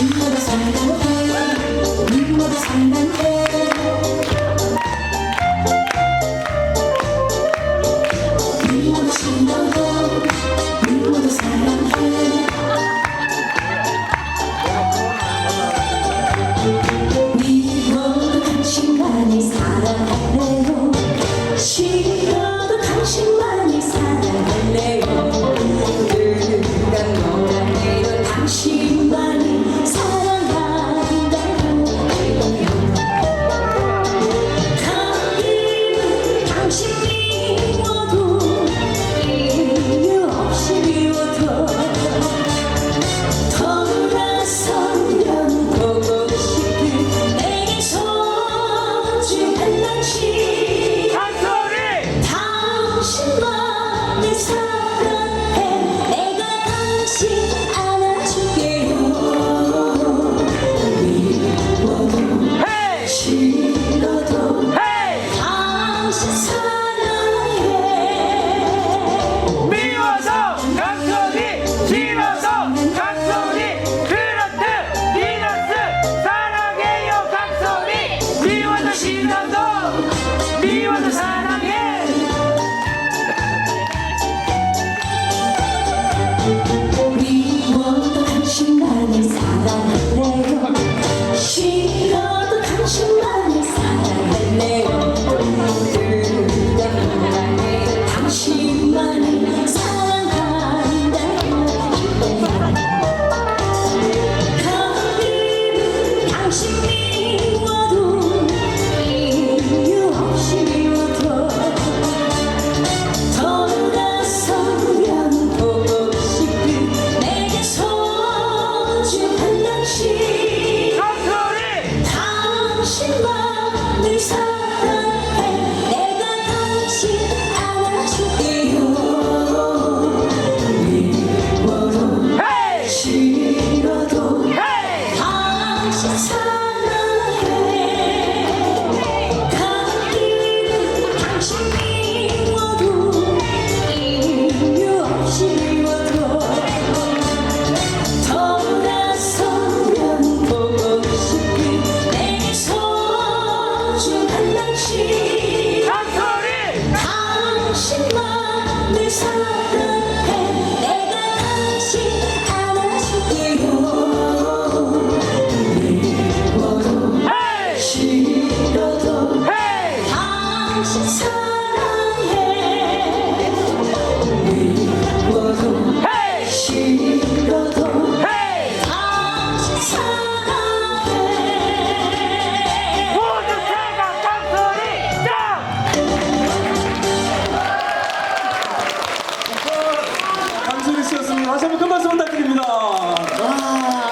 모두 사랑해 우리 모두 사랑해 우리 모두 신나고 우리 모두 사랑해 우리 모두 당신만을 사랑할래요 싫어도 당신만을 사랑할래요 누가 뭐라 해도 당신만을 사랑한다고 가끔은 당신 미워도 이유 없이 미워도 돌아서면 보고 싶은 내게 소중한 당신 당신만을 사랑해 내가 당신 안아줄게요 미워도 싫어도 당신 사랑해 미워서 강소리 싫어서 강소리 그렇듯 미너스 사랑해요 강소리 미워도 싫어도 미워도 사랑해 미워도 당신만을 사랑할래요 싫어도 당신만을 사랑할래요 누가 뭐라 해도 당신만을 사랑한다고 가끔은 당신 미워도 이유 없이 미워도 돌아서면 보고 싶은 내게 소중한 당신 강소리 당신만을 사랑해 내가 당신 안아줄게요 미워도 싫어도 당신 사랑해 가끔은 당신 미워도 이유 없이 미워도 돌아서면 보고 싶은 내게 소중한 당신 강소리 당신만을 사랑해 내가 당신 안아줄게요 미워도 싫어도 당신 사랑해 미워도 싫어도 당신 사랑해 모두 제가 강소리 짱 강소리 씨였습니다. 다시 한번 큰 박수 부탁드립니다.